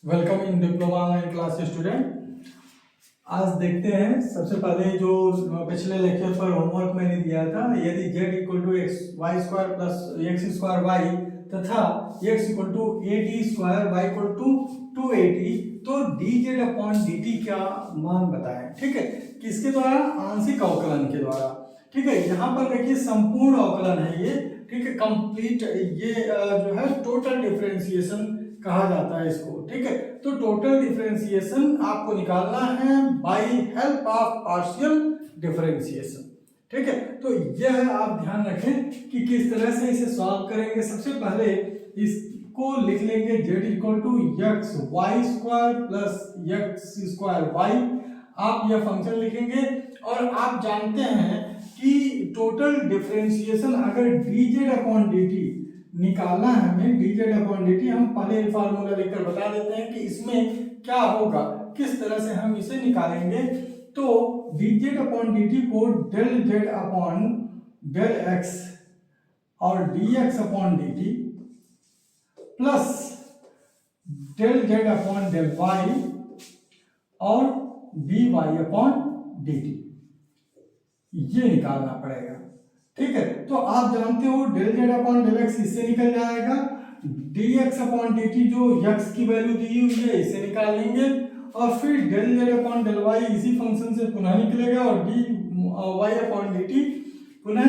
Welcome in diploma online class student. आज देखते हैं सबसे पहले जो पिछले लेक्चर पर होमवर्क मैंने दिया था, यदि z equal to x y square plus x square y तथा x equal to a t square y equal to 280 तो dz अपॉन dt का मान बताएं। ठीक है, किसके द्वारा? आंशिक अवकलन के द्वारा। ठीक है, यहाँ पर देखिए संपूर्ण अवकलन है ये। ठीक है, कंप्लीट ये जो है टोटल डिफरेंशिएशन कहा जाता है इसको। ठीक है, तो टोटल डिफरेंशिएशन आपको निकालना है by help of partial differentiation. ठीक है, तो यह आप ध्यान रखें कि किस तरह से इसे सॉल्व करेंगे। सबसे पहले इसको लिख लेंगे z equal to x y square plus x square y. आप यह फंक्शन लिखेंगे और आप जानते हैं कि टोटल डिफरेंशिएशन अगर dz अपॉन dt निकालना है हमें, dz अपॉन dt, हम पहले फार्मूला लेकर बता देते हैं कि इसमें क्या होगा, किस तरह से हम इसे निकालेंगे। तो dz अपॉन dt को del z upon del x और dx upon dt plus del z upon del y और dy अपॉन dt ये निकालना पड़ेगा। ठीक है, तो आप जानते हो del z upon del x इससे निकल जाएगा, dx अपॉन dt जो x की वैल्यू दी हुई है इससे निकाल लेंगे और फिर del z upon del y इसी फंक्शन से पुनः निकलेगा और dy अपॉन dt पुनः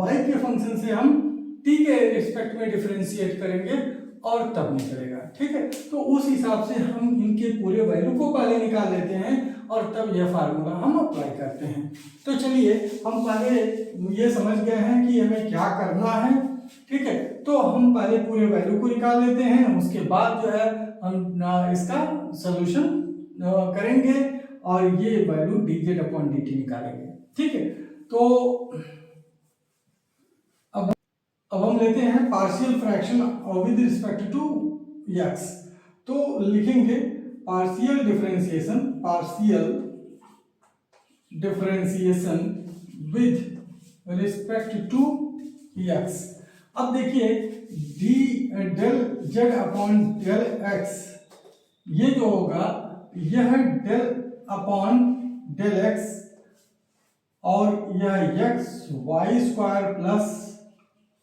y के फंक्शन से हम t के रिस्पेक्ट में डिफरेंशिएट करेंगे और तब निकलेगा। ठीक है, तो उस हिसाब से हम इनके पूरे वैल्यू को पहले निकाल लेते हैं और तब यह फार्मूला हम अप्लाई करते हैं। तो चलिए हम पहले ये समझ गए हैं कि हमें क्या करना है। ठीक है, तो हम पहले पूरे वैल्यू को निकाल लेते हैं, उसके बाद जो है हम इसका सॉल्यूशन करेंगे और ये वैल्यू dz अपॉन dt निकालेंगे। ठीक है, तो अब हम लेते हैं partial fraction with respect to x। तो लिखेंगे partial differentiation with respect to x। अब देखिए del z upon del x ये जो होगा यह डेल अपॉन डेल x और यह x y square plus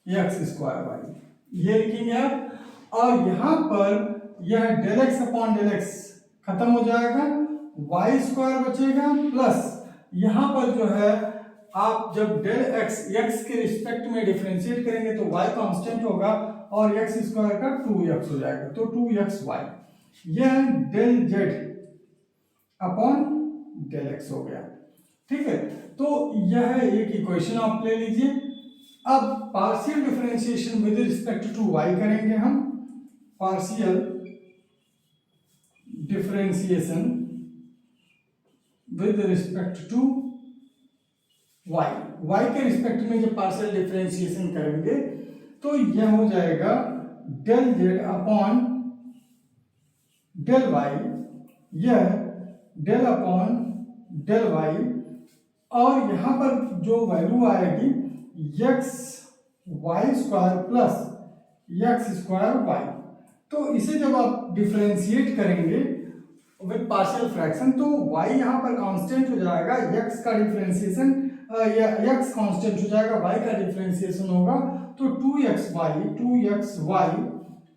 x square y ये लिखेंगे आप। और यहाँ पर यह del x upon del x खत्म हो जाएगा, वाई स्क्वायर बचेगा प्लस यहाँ पर जो है आप जब डेल एक्स एक्स के रिस्पेक्ट में डिफरेंशिएट करेंगे तो वाई कांस्टेंट होगा और एक्स स्क्वायर का 2x हो जाएगा, तो 2xy यह del z upon del x हो गया। ठीक है, तो यह एक इक्वेशन आप ले लीजिए। अब partial differentiation with respect to y करेंगे हम। Partial differentiation with respect to y के रिस्पेक्ट में जब पार्शियल डिफरेंशिएशन करेंगे तो यह हो जाएगा del z upon del y, यह डेल अपॉन डेल y और यहाँ पर जो वैल्यू आएगी x y square plus x square y. तो इसे जब आप डिफरेंशिएट करेंगे विद पार्शियल फ्रैक्शन तो y यहाँ पर कांस्टेंट हो जाएगा, x का डिफरेंशिएशन x कांस्टेंट हो जाएगा, y का डिफरेंशिएशन होगा तो 2xy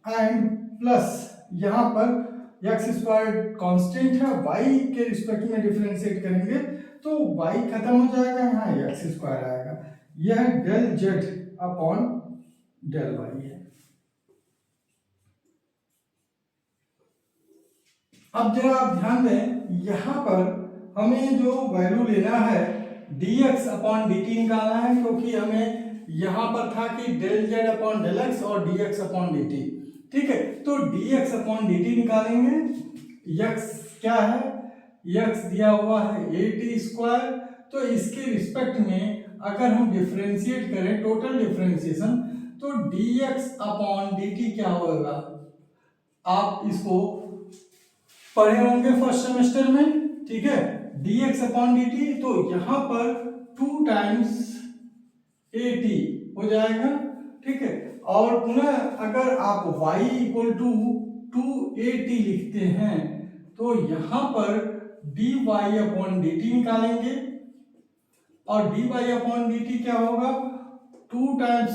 एंड प्लस यहाँ पर x स्क्वायर कांस्टेंट है, y के रिस्पेक्ट में डिफरेंशिएट करेंगे तो y खत्म हो जाएगा, यहाँ x स्क्वायर आएगा, यह del z upon del y है। अब जरा आप ध्यान दें, यहाँ पर हमें जो वैल्यू लेना है dx अपॉन dt निकालना है, क्योंकि हमें यहाँ पर था कि del z upon del x और dx अपॉन dt। ठीक है, तो dx अपॉन dt निकालेंगे। x क्या है? x दिया हुआ है a स्क्वायर, तो इसके रिस्पेक्ट में अगर हम डिफरेंशिएट करें टोटल डिफरेंशिएशन तो dx अपॉन dt क्या होगा? आप इसको पढ़े होंगे फर्स्ट सेमेस्टर में। ठीक है, dx अपॉन dt तो यहाँ पर 2 टाइम्स at हो जाएगा। ठीक है, और पुनः अगर आप y इक्वल टू 2 2at लिखते हैं तो यहाँ पर dy/dt निकालेंगे और dy/dt क्या होगा, 2 टाइम्स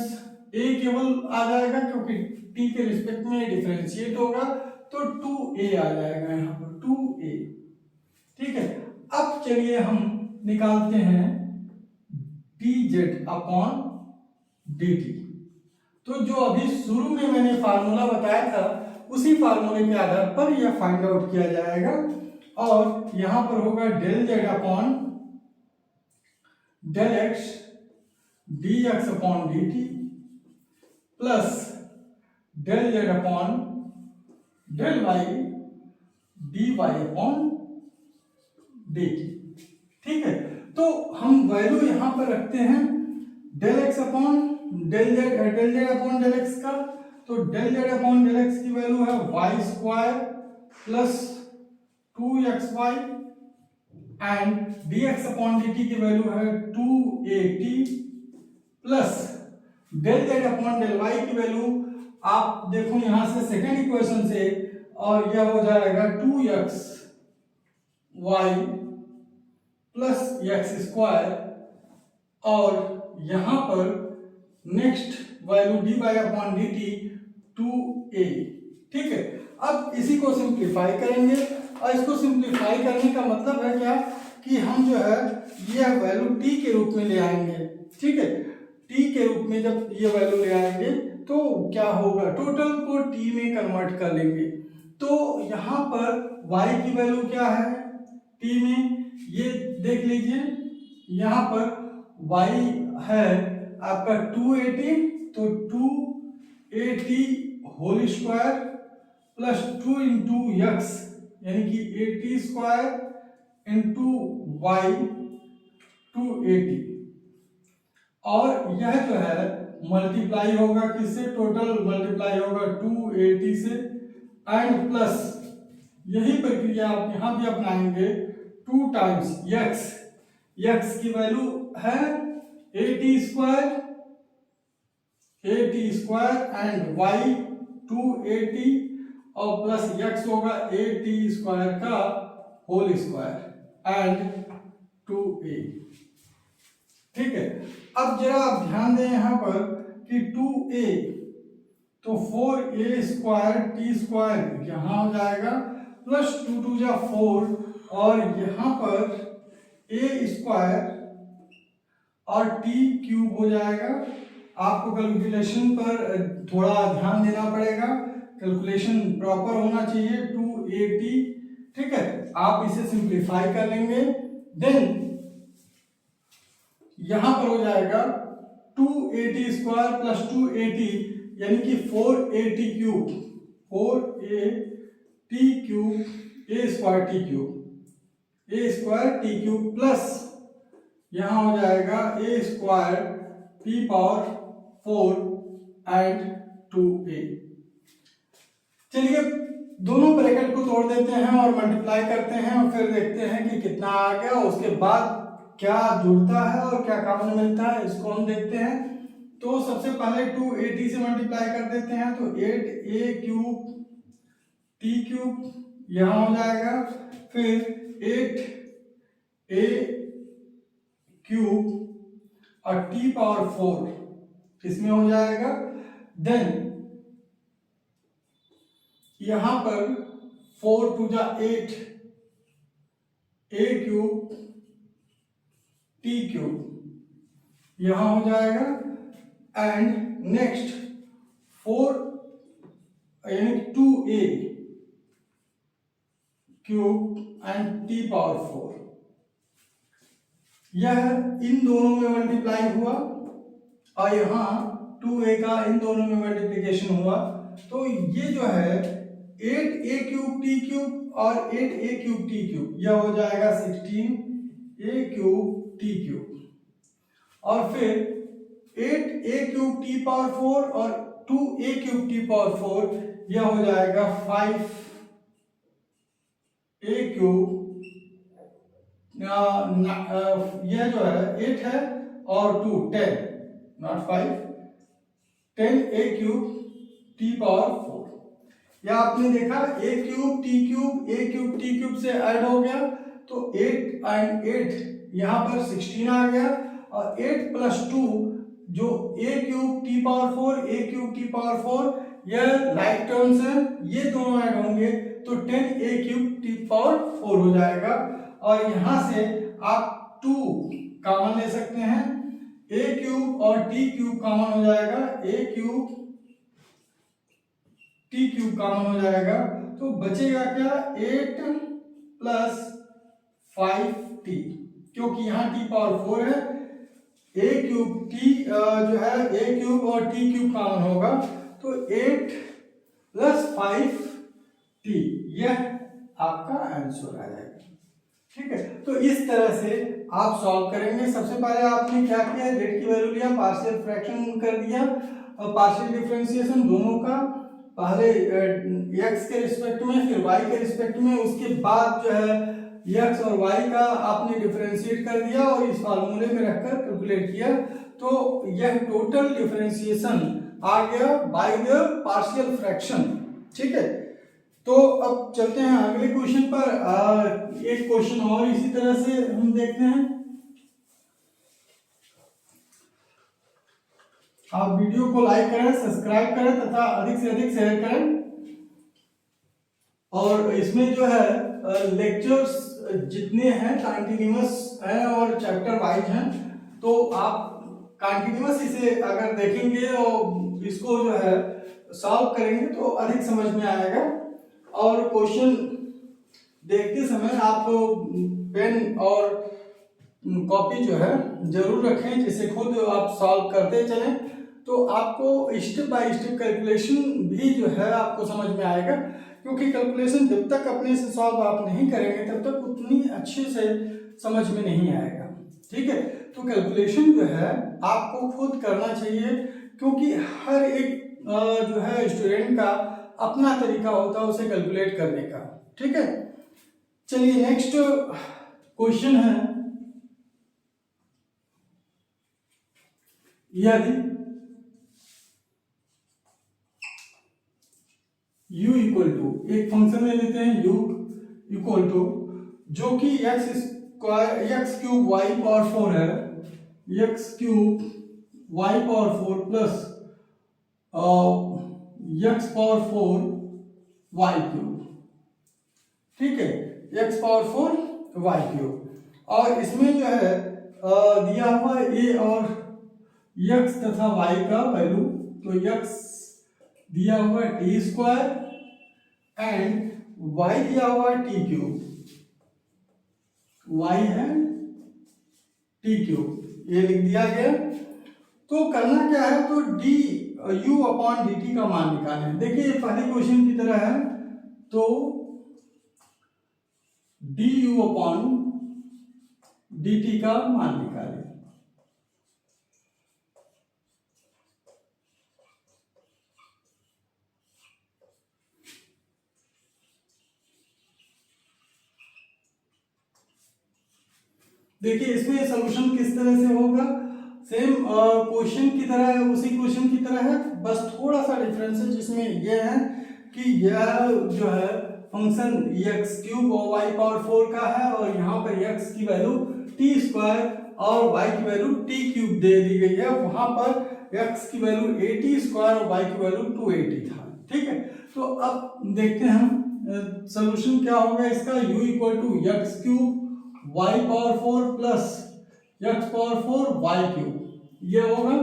a केवल आ जाएगा क्योंकि t के रिस्पेक्ट में डिफरेंशिएट होगा तो 2a आ जाएगा यहाँ पर 2a। ठीक है, अब चलिए हम निकालते हैं dz/dt। तो जो अभी शुरू में मैंने फार्मूला बताया था उसी फार्मूले के आधार पर यह फाइंड आउट किया जाएगा और यहां पर होगा del x dx/dt plus del y dy/dt। ठीक है, तो हम वैल्यू यहां पर रखते हैं del x del z/x का, तो del z/x की वैल्यू है y² plus 2xy and dx/dt की वैल्यू है 2at प्लस del z/y की वैल्यू आप देखो यहां से सेकेंड इक्वेशन से और यह हो जाएगा 2xy प्लस x² और यहां पर नेक्स्ट वैल्यू dy/dt 2a। ठीक है, अब इसी को सिंप्लीफाई करेंगे और इसको सिंप्लीफाई करने का मतलब है क्या कि हम जो है यह वैल्यू t के रूप में ले आएंगे। ठीक है, t के रूप में जब ये वैल्यू ले आएंगे तो क्या होगा, टोटल को t में कन्वर्ट कर लेंगे। तो यहाँ पर y की वैल्यू क्या है t में, ये देख लीजिए, यहाँ पर y है आपका 280 तो 280 whole square plus 2 into x यानी कि 80 स्क्वायर इंटू y 280 और यह जो है मल्टीप्लाई होगा किससे, टोटल मल्टीप्लाई होगा 280 से एंड प्लस यही प्रक्रिया आप यहाँ भी अपनाएंगे 2 टाइम्स x की वैल्यू है 80 स्क्वायर एंड y 280 और प्लस x होगा 80 स्क्वायर का होल स्क्वायर एंड 2a। ठीक है, अब जरा आप ध्यान दें यहाँ पर कि 2a तो 4a स्क्वायर t स्क्वायर यहाँ हो जाएगा प्लस 2 2 जा 4 और यहाँ पर a स्क्वायर और t क्यूब हो जाएगा। आपको कैलकुलेशन पर थोड़ा ध्यान देना पड़ेगा, कैलकुलेशन प्रॉपर होना चाहिए 280। ठीक है, आप इसे सिंप्लीफाई कर लेंगे देन यहां पर हो जाएगा 280 स्क्वायर प्लस 280 यानी कि 480 cube 4a cube a square t cube plus यहां हो जाएगा a square t power 4 and 2a। चलिए दोनों ब्रैकेट को तोड़ देते हैं और मल्टीप्लाई करते हैं और फिर देखते हैं कि कितना आ गया, उसके बाद क्या जुड़ता है और क्या कॉमन मिलता है इसको हम देखते हैं। तो सबसे पहले 280 से मल्टीप्लाई कर देते हैं तो 8a क्यूब t क्यूब यहाँ हो जाएगा, फिर 8a क्यूब और t पावर 4 इसमें हो जाएगा। देन यहां पर 4 2 जा 8 a क्यूब t क्यूब यहां हो जाएगा एंड नेक्स्ट 4 यानी 2a cube and t power 4 यह इन दोनों में मल्टीप्लाई हुआ और यहाँ 2a का इन दोनों में मल्टीप्लिकेशन हुआ तो ये जो है 8a क्यूब t क्यूब और 8a क्यूब t क्यूब यह हो जाएगा 16a क्यूब t क्यूब और फिर 8a क्यूब t पावर 4 और 2a क्यूब t पावर 4 यह हो जाएगा 5a क्यूब यह जो है 8 है और 2 10 not 5 10a cube t power 4 क्या आपने देखा, a क्यूब टी क्यूब से ऐड हो गया तो 8 एंड 8 यहाँ पर 16 आ गया, और 8 प्लस 2 जो a क्यूब टी पावर 4 यह लाइक टर्म्स है, ये दोनों ऐड होंगे तो 10 a क्यूब टी पावर 4 हो जाएगा। और यहां से आप 2 कॉमन ले सकते हैं, a क्यूब और t क्यूब कॉमन हो जाएगा, a cube t cube common हो जाएगा, तो बचेगा क्या 8 प्लस 5t, क्योंकि यहाँ t पावर 4 है, a क्यूब t जो है a क्यूब और t क्यूब कॉमन होगा तो 8 प्लस 5t, यह आपका आंसर आ जाएगा। ठीक है, तो इस तरह से आप सॉल्व करेंगे। सबसे पहले आपने क्या किया, z की वैल्यू लिया, पार्शियल फ्रैक्शन कर दिया और पार्शियल डिफरेंशिएशन दोनों का, पहले x के रिस्पेक्ट में फिर y के रिस्पेक्ट में, उसके बाद जो है x और y का आपने डिफरेंशिएट कर दिया और इस फार्मूले में रखकर कैलकुलेट किया, तो यह टोटल डिफरेंशिएशन आ गया बाय द पार्शियल फ्रैक्शन। ठीक है, तो अब चलते हैं अगले क्वेश्चन पर। एक क्वेश्चन और इसी तरह से हम देखते हैं। आप वीडियो को लाइक करें, सब्सक्राइब करें तथा अधिक से अधिक शेयर करें। और इसमें जो है लेक्चर्स जितने हैं कंटिन्यूअस हैं और चैप्टर वाइज हैं, तो आप कंटिन्यूअस इसे अगर देखेंगे और इसको जो है सॉल्व करेंगे तो अधिक समझ में आएगा। और क्वेश्चन देखते समय आप पेन और कॉपी जो है जरूर रखें, जिसे खुद आप सॉल्व करते चलें, तो आपको स्टेप बाय स्टेप कैलकुलेशन भी जो है आपको समझ में आएगा, क्योंकि कैलकुलेशन जब तक अपने से सॉल्व आप नहीं करेंगे तब तक उतनी अच्छे से समझ में नहीं आएगा। ठीक है, तो कैलकुलेशन जो है आपको खुद करना चाहिए, क्योंकि हर एक जो है स्टूडेंट का अपना तरीका होता है उसे कैलकुलेट करने का। ठीक है, चलिए नेक्स्ट क्वेश्चन है, यदि u इक्वल टू, एक फंक्शन ले लेते हैं u इक्वल टू, जो कि x क्यूब y पावर 4 है, x cube y power 4 plus x power 4 y cube. ठीक है, x पावर 4 y क्यूब, और इसमें जो है दिया हुआ a और x तथा y का वैल्यू, तो x दिया हुआ टी स्क्वायर एंड y दिया हुआ टी क्यूब, y है टी क्यूब, ये लिख दिया गया। तो करना क्या है, तो D u upon D T का मान निकालें। देखिए पहले क्वेश्चन की तरह है, तो D you upon D T का मान निकालें। देखिए इसमें सॉल्यूशन किस तरह से होगा, सेम क्वेश्चन की तरह है, उसी क्वेश्चन की तरह है, बस थोड़ा सा डिफरेंस है, जिसमें यह है कि यह जो है फंक्शन x क्यूब और y पावर 4 का है, और यहाँ पर x की वैल्यू टी स्क्वायर और y की वैल्यू टी क्यूब दे दी गई है, वहां पर x की वैल्यू 80 स्क्वायर और y की वैल्यू 280 था। ठीक है, तो अब देखते हैं हम सॉल्यूशन क्या होगा इसका, u equal to x cube y power 4 plus x power 4 y cube, ये होगा।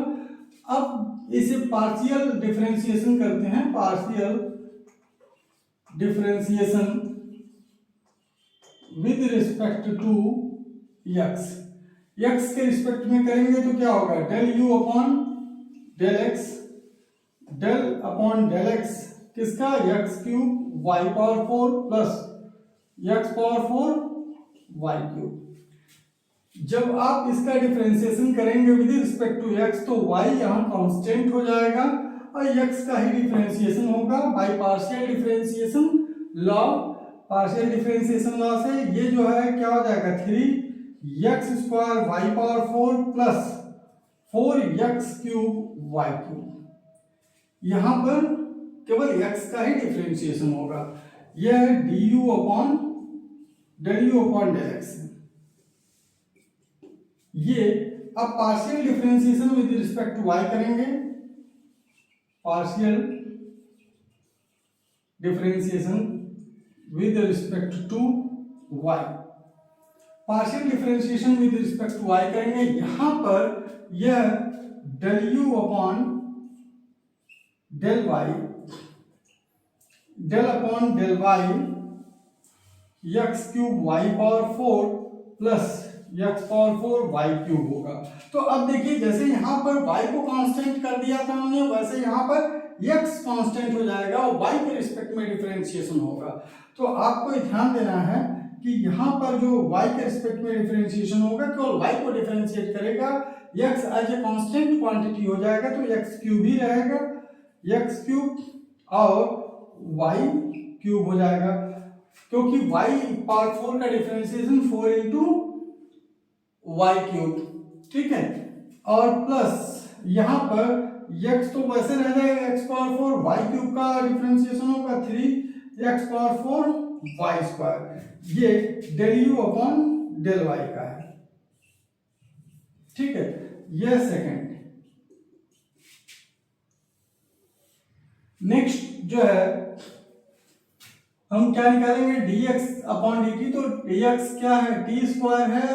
अब इसे पार्शियल डिफरेंशिएशन करते हैं, partial differentiation with respect to x, x के रिस्पेक्ट में करेंगे तो क्या होगा, del u upon del x, del upon del x किसका, x cube y power 4 plus x power 4 y cube. जब आप इसका डिफरेंशिएशन करेंगे विद रिस्पेक्ट टू x, तो y यहाँ कांस्टेंट हो जाएगा और x का ही डिफरेंशिएशन होगा by partial differentiation law. Partial differentiation law से ये जो है क्या हो जाएगा, 3x square y power 4 plus 4x cube y cube. यहाँ पर केवल x का ही डिफरेंशिएशन होगा। यह है du upon del u upon del x। ये अब partial differentiation with respect to y करेंगे। Partial differentiation with respect to y, partial differentiation with respect to y करेंगे। यहां पर यह del u upon del y, del upon del y x cube y power 4 plus x power 4 y cube होगा। तो अब देखिए जैसे यहाँ पर y को कांस्टेंट कर दिया था हमने, वैसे यहाँ पर x कांस्टेंट हो जाएगा और y के रिस्पेक्ट में डिफरेंशिएशन होगा। तो आपको ध्यान देना है कि यहाँ पर जो y के रिस्पेक्ट में डिफरेंशिएशन होगा, केवल y को डिफरेंशिएट करेगा, x as a constant quantity हो जाएगा, तो x क्यूब ही रहेगा, x क्यूब और y क्यूब हो जाएगा, क्योंकि y पावर 4 का डिफरेंशिएशन 4 इंटू वाई क्यूब, ठीक है। और प्लस यहाँ पर x तो वैसे रह जाएगा x पावर 4, वाई क्यूब का डिफरेंशिएशन होगा 3x पावर 4 वाई स्क्वायर। ये del u upon del y का है, ठीक है। ये सेकंड। नेक्स्ट जो है हम क्या निकालेंगे, dx अपॉन dt। तो dx क्या है, t स्क्वायर है,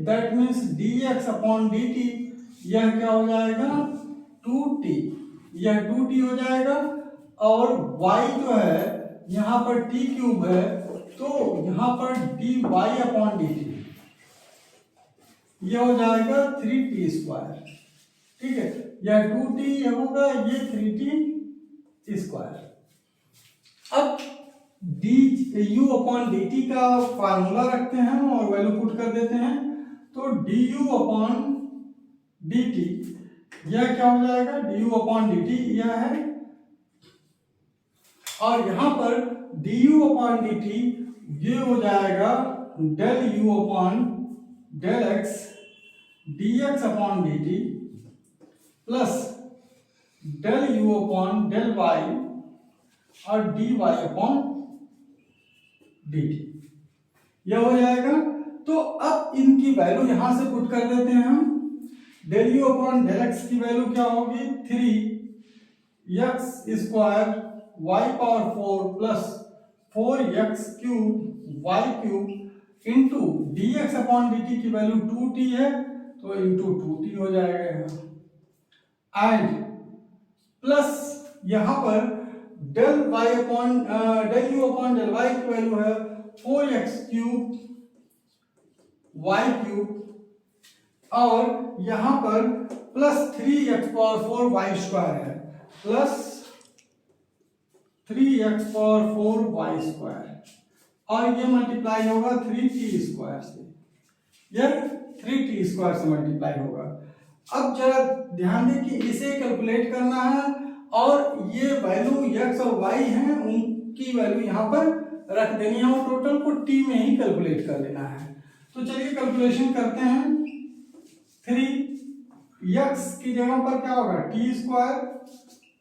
that means dx upon dt यह क्या हो जाएगा 2t, यह 2t हो जाएगा। और y जो है यहाँ पर t क्यूब है, तो यहाँ पर dy अपॉन dt यह हो जाएगा 3t स्क्वायर, ठीक है। यह 2t होगा, ये 3t स्क्वायर। अब du अपॉन dt का फार्मूला रखते हैं और वैल्यू पुट कर देते हैं। तो du अपॉन dt यह क्या हो जाएगा, du अपॉन dt यह है, और यहां पर du अपॉन dt ये हो जाएगा del u upon del x dx upon dt plus del u upon del y और dy अपॉन dt यह हो जाएगा। तो अब इनकी वैल्यू यहां से पुट कर देते हैं हम। del u upon del x की वैल्यू क्या होगी, 3x square y power 4 plus 4x cube y cube into dx upon dt की वैल्यू 2t है, तो इंटू 2t हो जाएगा। एंड प्लस यहाँ पर del y upon del u upon del y की वैल्यू है 4x क्यूब y क्यूब, और यहाँ पर plus 3x power 4 y square है, plus 3x power 4 y square, और ये मल्टीप्लाई होगा 3t स्क्वायर से, यह 3t स्क्वायर से मल्टीप्लाई होगा। अब जरा ध्यान दें कि इसे कैलकुलेट करना है, और ये वैल्यू x और y हैं, उनकी वैल्यू यहाँ पर रख देनी है और टोटल को t में ही कैलकुलेट कर लेना है। तो चलिए कैलकुलेशन करते हैं। 3x की जगह पर क्या होगा, t स्क्वायर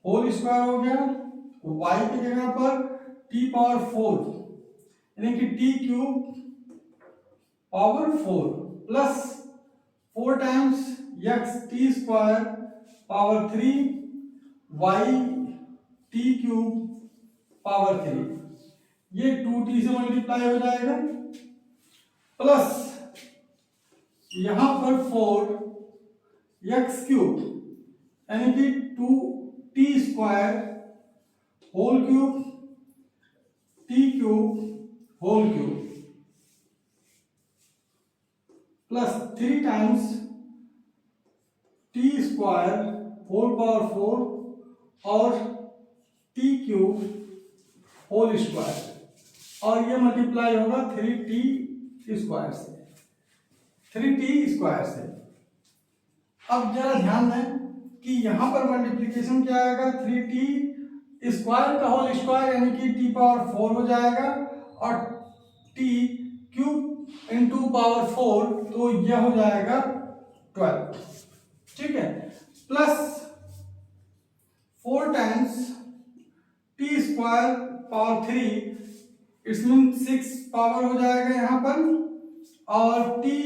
होल स्क्वायर हो गया, y की जगह पर t पावर 4 यानी कि t cube power 4 plus 4 times x t square power 3 y t cube power 3, ये 2t से मल्टीप्लाई हो जाएगा, प्लस यहां पर 4x क्यूब यानी कि 2t square whole cube t cube whole cube plus 3 times t square whole power 4 और t cube whole square, और ये मल्टीप्लाई होगा 3t स्क्वायर से, 3t स्क्वायर से। अब जरा ध्यान दें कि यहां पर मल्टीप्लिकेशन क्या आएगा, 3t स्क्वायर का होल स्क्वायर यानी कि t पावर 4 हो जाएगा, और t क्यूब इंटू पावर 4 तो यह हो जाएगा 12, ठीक है, plus 4 times T square power 3, it's mean 6 power हो जाएगा यहाँ पर, और टी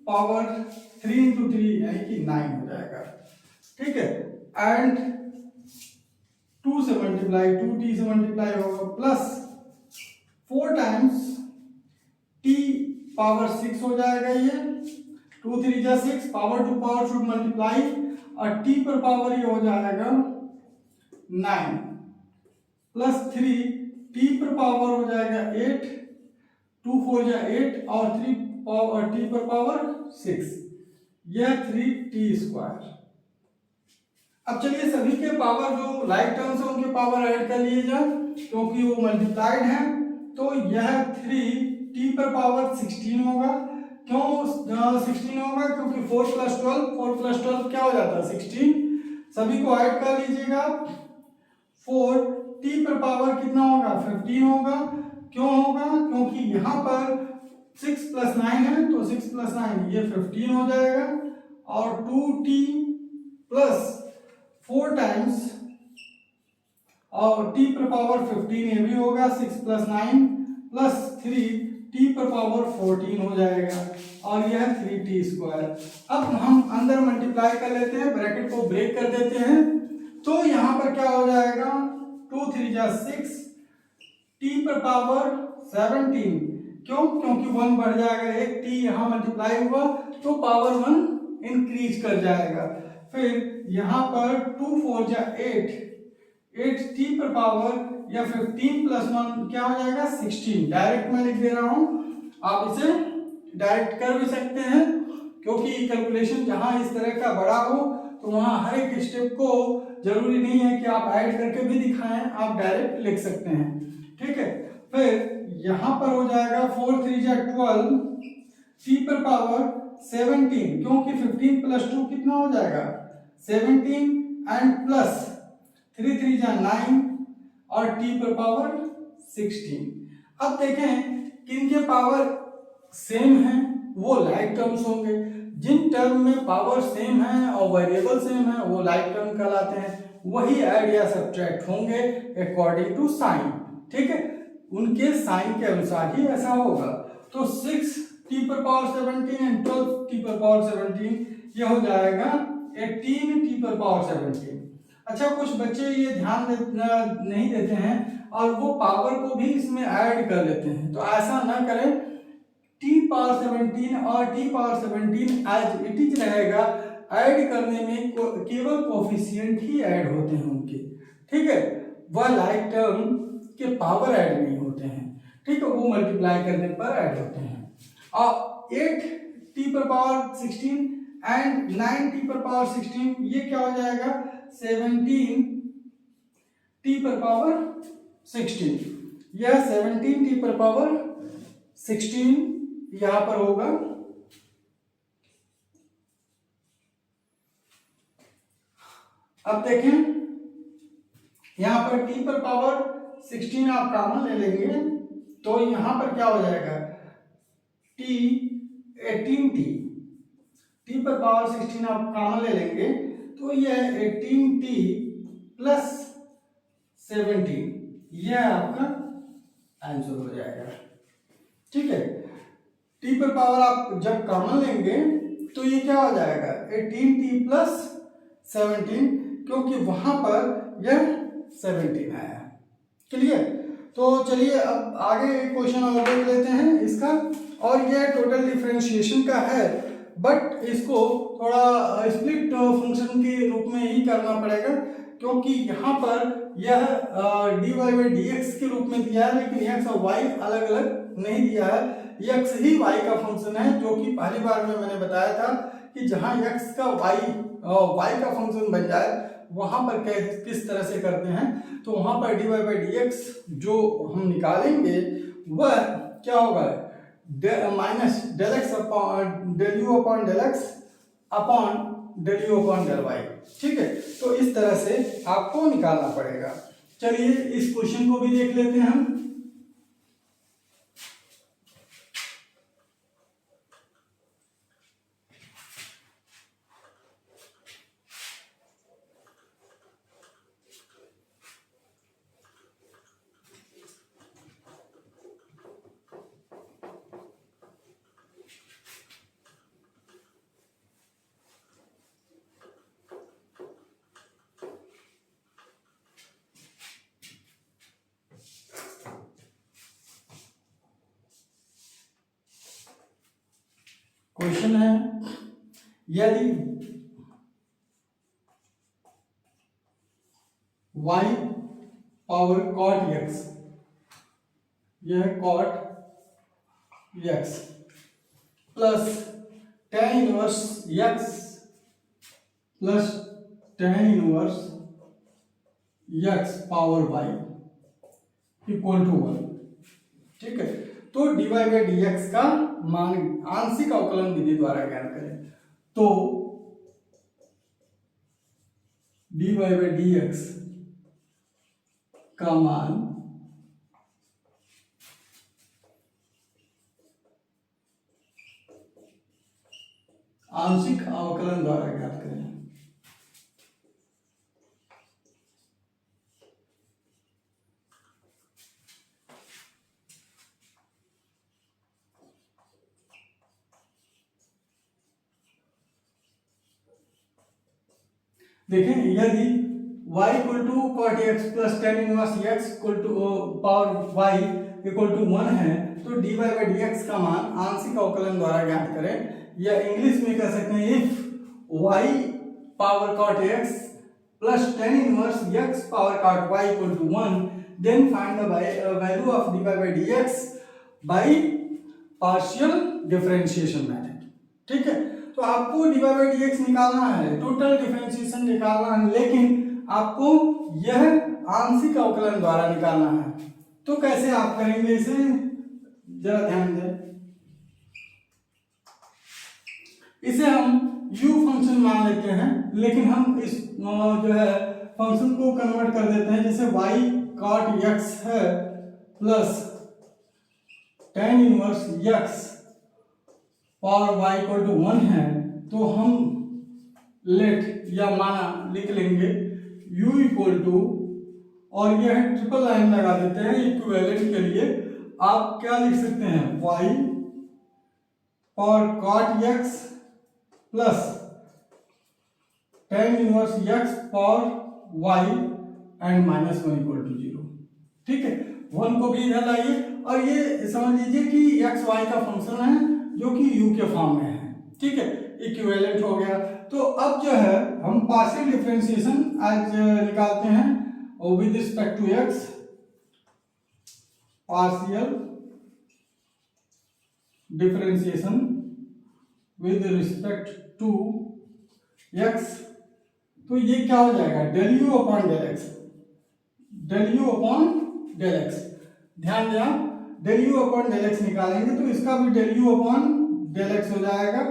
पावर 3 इंटू 3 यानी कि 9 हो जाएगा, ठीक है। एंड 2 से मल्टीप्लाई, 2t से मल्टीप्लाई होगा, प्लस 4 टाइम्स टी पावर 6 हो जाएगा, ये 2 3 जा 6, power to power should multiply, और टी पर पावर ये हो जाएगा 9, प्लस 3 टी पर पावर हो जाएगा 8, 2 4 जा 8, और 3 पावर टी पर पावर 6, यह 3t स्क्वायर। अब चलिए सभी के पावर जो लाइक टर्म्स है उनके पावर ऐड कर लिए जाए, क्योंकि वो मल्टीप्लाइड है, तो यह 3t पर पावर 16 होगा। क्यों 16 होगा? क्योंकि 4 + 12 क्या हो जाता है 16, सभी को ऐड कर लीजिएगा। 4t पर पावर कितना होगा 15 होगा। क्यों होगा? क्योंकि यहाँ पर 6 + 9 है, तो 6 + 9 ये 15 हो जाएगा, और 2t प्लस 4 टाइम्स और t पर पावर 15 ये भी होगा, 6 + 9 प्लस 3 t पर पावर 14 हो जाएगा, और यह 3t स्क्वायर। अब हम अंदर मल्टीप्लाई कर लेते हैं, ब्रैकेट को ब्रेक कर देते हैं, तो यहाँ पर क्या हो जाएगा 2 3 जा 6, t पर पावर 17। क्यों? क्योंकि 1 बढ़ जाएगा, एक t यहाँ मल्टीप्लाई हुआ तो पावर 1 इंक्रीज कर जाएगा। फिर यहाँ पर 2 4 जा 8, 8t पर पावर या 15 + 1 क्या हो जाएगा 16। डायरेक्ट मैं लिख दे रहा हूँ, आप इसे डायरेक्ट कर भी सकते हैं, क्योंकि कैलकुलेशन जहाँ इस तरह का बड़ा हो तो वहाँ हर एक स्टेप को जरूरी नहीं है कि आप ऐड करके भी दिखाएं, आप डायरेक्ट लिख सकते हैं, ठीक है। फिर यहाँ पर हो जाएगा 4 3 जा 12, t पर पावर 17, क्योंकि 15 + 2 कितना हो जाएगा 17, एंड प्लस 3 3 जा 9, और t पर पावर 16। अब देखें किनके पावर सेम है, वो लाइक टर्म्स होंगे। जिन टर्म में पावर सेम है और वेरिएबल सेम है वो लाइक टर्म कहलाते हैं, वही ऐड या सब्ट्रैक्ट होंगे अकॉर्डिंग टू साइन, ठीक है। उनके साइन के अनुसार ही ऐसा होगा। तो 6t पर पावर 17 एंड 12t पर पावर 17 ये हो जाएगा 18t पर पावर 17। अच्छा, कुछ बच्चे ये ध्यान नहीं देते हैं और वो पावर को भी इसमें ऐड कर लेते हैं, तो ऐसा ना करें। t पावर 17 और t power 17 as it is रहेगा, ऐड करने में केवल कोफिशिएंट ही ऐड होते हैं उनके, ठीक है। वह लाइक टर्म के पावर ऐड नहीं होते हैं, ठीक है, वो मल्टीप्लाई करने पर ऐड होते हैं। और 8t पर पावर 16 एंड 9t पर पावर 16 ये क्या हो जाएगा 17t पर पावर 16, यह 17t पर पावर 16 यहां पर होगा। अब देखें यहां पर t पर पावर 16 आप कॉमन ले लेंगे, तो यहां पर क्या हो जाएगा t 18t, t पर पावर 16 आप कॉमन ले लेंगे तो यह 18t प्लस 17, यह आपका आंसर हो जाएगा, ठीक है। t पर पावर आप जब कॉमन लेंगे तो ये क्या हो जाएगा 18t प्लस 17, क्योंकि वहां पर यह 17 आया। क्लियर? तो चलिए अब आगे क्वेश्चन और देख लेते हैं इसका, और यह टोटल डिफरेंशिएशन का है, बट इसको थोड़ा स्प्लिट फंक्शन के रूप में ही करना पड़ेगा, क्योंकि यहाँ पर यह dy/dx के रूप में दिया है, लेकिन x और y अलग अलग नहीं दिया है। x ही y का फंक्शन है, जो कि पहली बार में मैंने बताया था कि जहाँ x का y का फंक्शन बन जाए वहां पर किस तरह से करते हैं। तो वहां पर dy/dx जो हम निकालेंगे वह क्या होगा minus del x upon del u upon del x upon del u upon del y, ठीक है। तो इस तरह से आपको निकालना पड़ेगा। चलिए इस क्वेश्चन को भी देख लेते हैं हम। क्वेश्चन है यदि y पावर cot x, यह है cot x plus tan inverse x plus tan inverse x power y equal to 1। ठीक है, तो dy बाई dx का मान आंशिक अवकलन विधि द्वारा ज्ञात करें। तो dy बाई dx का मान आंशिक अवकलन द्वारा ज्ञात करें। देखें, यदि y equal to cot x plus tan inverse x equal to power y equal to 1 है, तो dy बाई dx का मान आंशिक अवकलन द्वारा ज्ञात करें। या इंग्लिश में कह सकते हैं if y power cot x plus tan inverse x power cot y equal to 1, then find the value of dy by dx by partial differentiation method. ठीक है, तो आपको dy बाई dx निकालना है, टोटल डिफरेंशिएशन निकालना है, लेकिन आपको यह आंशिक अवकलन द्वारा निकालना है। तो कैसे आप करेंगे इसे, जरा ध्यान दें। इसे हम u फंक्शन मान लेते हैं, लेकिन हम इस जो है फंक्शन को कन्वर्ट कर देते हैं। जैसे y cot x है plus tan inverse x power y equal to 1 है, तो हम लेट या माना लिख लेंगे u इक्वल टू, और यह ट्रिपल लाइन लगा देते हैं इक्विवेलेंट के लिए। आप क्या लिख सकते हैं, y power cot x plus tan inverse x power y and minus 1 equal to 0। ठीक है, 1 को भी इधर लाइए, और ये समझ लीजिए कि x y का फंक्शन है जो कि u के फॉर्म में है। ठीक है, इक्विवेलेंट हो गया। तो अब जो है हम पार्शियल डिफरेंशिएशन आज निकालते हैं, और with respect to x partial differentiation with respect to x। तो ये क्या हो जाएगा, del u upon del x, del u upon del x। ध्यान दें, आप del u upon del x निकालेंगे तो इसका भी del u upon del x हो जाएगा।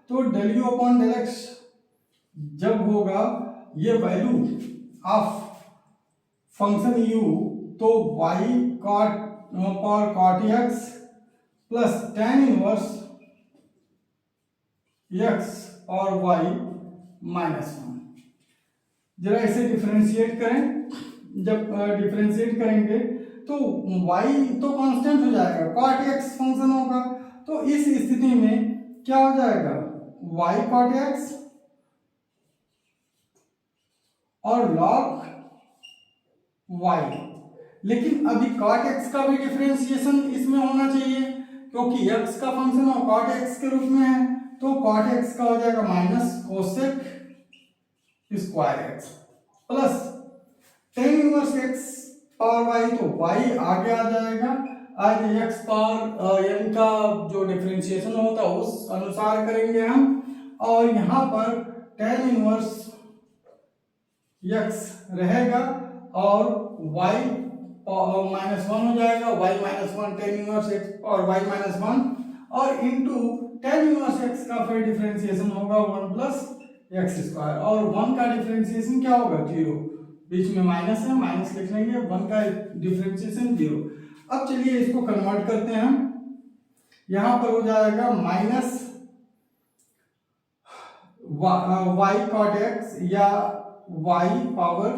तो del u upon del x जब होगा ये वैल्यू ऑफ फंक्शन u, तो y cot power cot x plus tan inverse x और y माइनस 1। जरा इसे डिफरेंशिएट करें। जब डिफरेंशिएट करेंगे तो y तो कांस्टेंट हो जाएगा, cot x फंक्शन होगा। तो इस स्थिति में क्या हो जाएगा, y cot x और log y। लेकिन अभी cot x का भी डिफरेंशिएशन इसमें होना चाहिए, क्योंकि x का फंक्शन और cot x के रूप में है। तो cot x का हो जाएगा minus cosec square x plus tan inverse x power y, तो y आगे आ जाएगा। आज x पावर n का जो डिफरेंशिएशन होता है उस अनुसार करेंगे हम, और यहाँ पर tan इनवर्स x रहेगा और y माइनस 1 हो जाएगा, y minus 1 tan inverse x और y माइनस 1, और इंटू tan इनवर्स x का फिर डिफरेंशिएशन होगा 1 प्लस एक्स स्क्वायर, और 1 का डिफरेंशिएशन क्या होगा, 0। बीच में माइनस है, माइनस लिख लेंगे, 1 का डिफरेंशिएशन 0। अब चलिए इसको कन्वर्ट करते हैं। यहां पर हो जाएगा माइनस y cot x या y power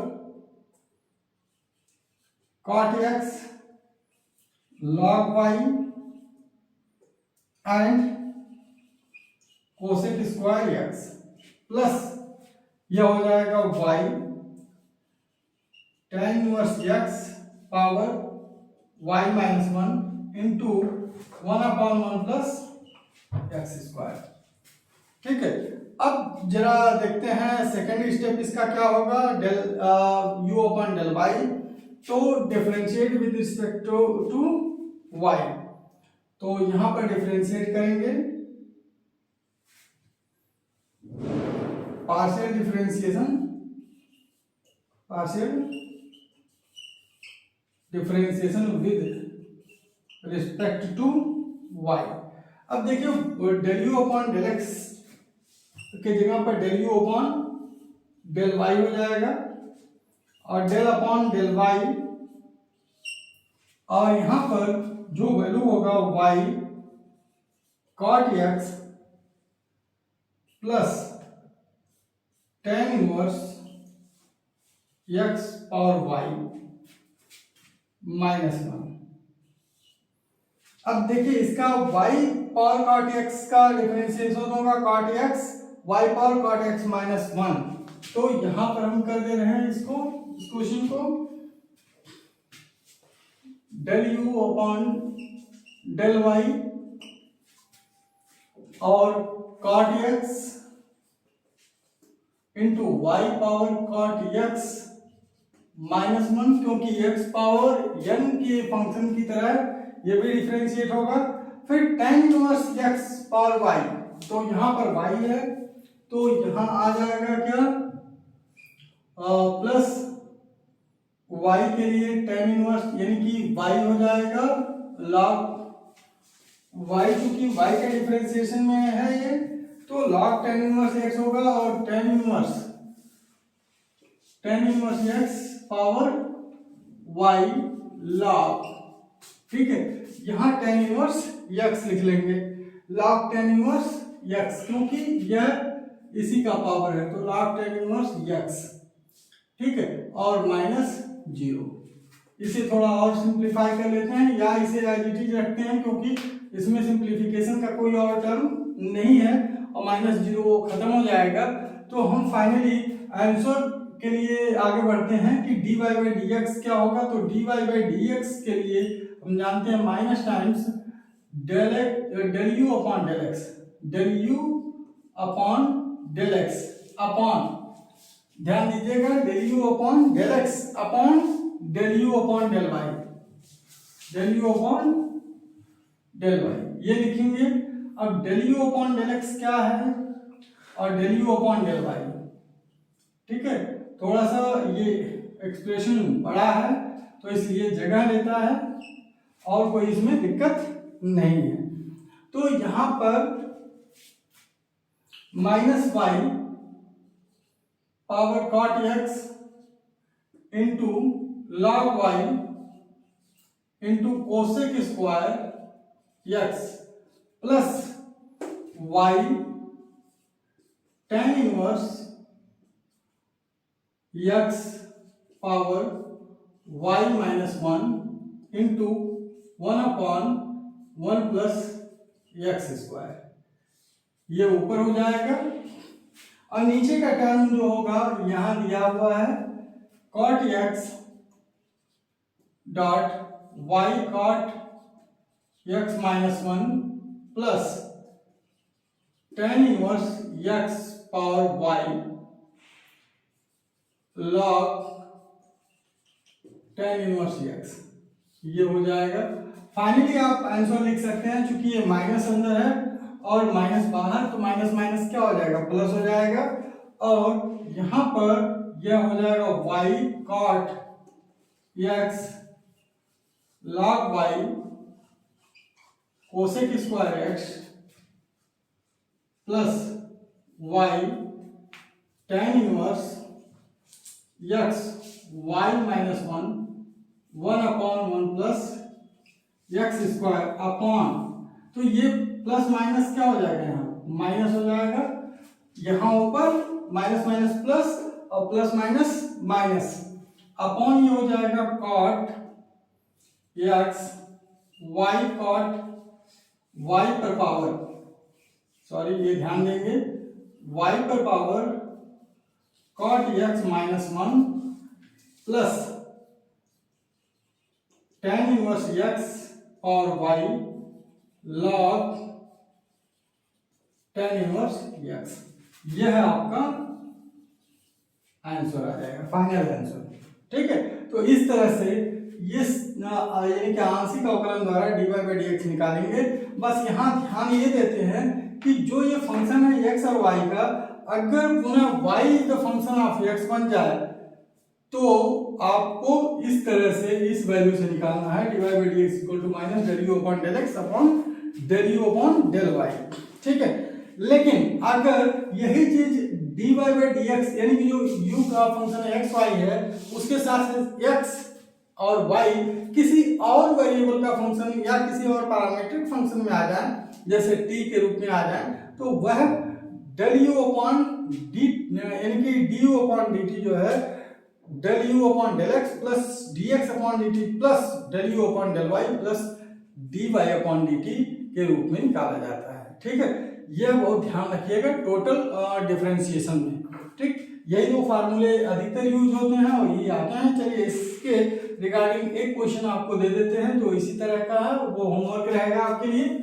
cot x log y and cosec square x plus यह हो जाएगा y tan inverse x power y minus 1 into 1/1 plus x square. ठीक है। अब जरा देखते हैं सेकेंड स्टेप इसका क्या होगा, del u upon del y. तो differentiate with respect to y, तो यहां पर डिफरेंशिएट करेंगे, partial differentiation, partial differentiation with respect to y. अब देखिए del u upon del x के जगह पर del u upon del y हो जाएगा, और डेल अपॉन डेल वाई, और यहां पर जो वैल्यू होगा y cot x plus tan inverse x power y -1। अब देखिए इसका y पावर कॉट x का डिफरेंशिएशन होगा cot x y power cot x -1। तो यहां पर हम कर दे रहे हैं इसको, इस क्वेश्चन को del u upon del y और cot x into y power cot x -1, क्योंकि x पावर n के फंक्शन की तरह ये भी डिफरेंशिएट होगा। फिर tan inverse x power y, तो यहां पर y है तो यहां आ जाएगा क्या, प्लस y के लिए tan इनवर्स यानी कि y हो जाएगा log y, चूंकि y के डिफरेंशिएशन में है ये, तो log tan इनवर्स x होगा, और tan inverse x power y log, ठीक है। यहां tan इनवर्स x लिख लेंगे, log tan इनवर्स x, क्योंकि यह इसी का पावर है, तो log tan इनवर्स x, ठीक है, और -0। इसे थोड़ा और सिंप्लीफाई कर लेते हैं, या इसे एज इट इज रखते हैं, क्योंकि इसमें सिंप्लीफिकेशन का कोई और टर्म नहीं है, और -0 खत्म हो जाएगा। तो हम फाइनली आंसर के लिए आगे बढ़ते हैं कि dy बाई dx क्या होगा। तो dy बाई dx के लिए हम जानते हैं minus times del u upon del x, del u upon del x upon, ध्यान दीजिएगा, del u upon del x upon del u upon del y, del u upon del y ये लिखेंगे। अब del u upon del x क्या है, और del u upon del y, ठीक है। थोड़ा सा ये एक्सप्रेशन बड़ा है तो इसलिए जगह लेता है, और कोई इसमें दिक्कत नहीं है। तो यहां पर -y power cot x into log y into cosec square x plus y tan inverse x power y -1 into 1/1 plus x square, ये ऊपर हो जाएगा, और नीचे का टर्म जो होगा यहां दिया हुआ है cot x dot y cot x -1 plus tan inverse x power y log tan inverse x, ये हो जाएगा। फाइनली आप आंसर लिख सकते हैं, चूंकि ये माइनस अंदर है और माइनस बाहर, तो माइनस माइनस क्या हो जाएगा, प्लस हो जाएगा, और यहां पर यह हो जाएगा y cot x log y cosec square x plus y tan inverse x y -1 1/1 plus x square upon, तो ये प्लस माइनस क्या हो जाएगा, यहाँ माइनस हो जाएगा, यहाँ ऊपर माइनस माइनस प्लस और प्लस माइनस माइनस, अपॉन ये हो जाएगा cot x y cot y पर पावर, सॉरी ये ध्यान देंगे, वाई पर power cot x -1 plus tan inverse x और y log tan inverse x। यह है आपका आंसर आ जाएगा, फाइनल आंसर। ठीक है, तो इस तरह से इस यानी कि आंशिक अवकलन द्वारा dy बाई dx निकालेंगे। बस यहाँ ध्यान ये देते हैं कि जो ये फंक्शन है x और y का, अगर पुनः y is the function of x बन जाए तो आपको इस तरह से इस वैल्यू से निकालना है dy by dx equal to minus del u upon del x upon del u upon del y। ठीक है, लेकिन अगर यही चीज dy बाई dx यानी कि जो u का फंक्शन x y है उसके साथ x और y किसी और वेरिएबल का फंक्शन या किसी और पैरामीट्रिक फंक्शन में आ जाए, जैसे t के रूप में आ जाए, तो वह del u अपॉन d यानी कि du अपॉन dt जो है del u upon del x plus dx upon dt plus del u upon del y plus dy upon dt के रूप में निकाला जाता है। ठीक है, यह बहुत ध्यान रखिएगा टोटल डिफरेंशिएशन में। ठीक, यही दो फार्मूले अधिकतर यूज होते हैं और यही आते हैं। चलिए इसके रिगार्डिंग एक क्वेश्चन आपको दे देते हैं जो इसी तरह का है, वो होमवर्क रहेगा आपके लिए।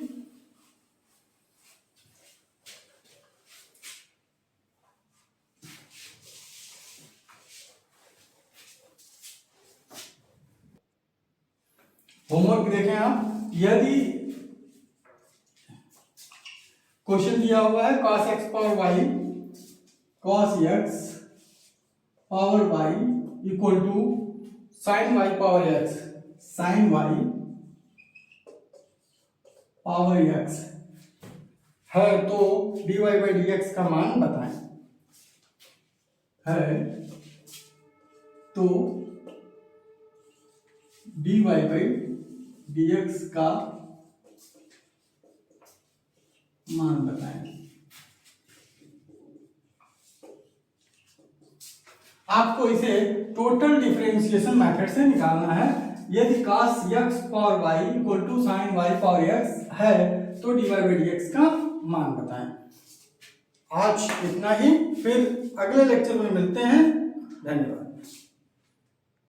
होमवर्क देखें आप, यदि क्वेश्चन दिया हुआ है cos x power y cos x power y equal to sin y power x sin y power x है, तो dy बाई dx का मान बताएं। है तो dy बाई dx का मान बताएं। आपको इसे टोटल डिफरेंशिएशन मेथड से निकालना है। यदि cos x power y equal to sin y power x है तो dy बाई dx का मान बताएं। आज इतना ही, फिर अगले लेक्चर में मिलते हैं। धन्यवाद।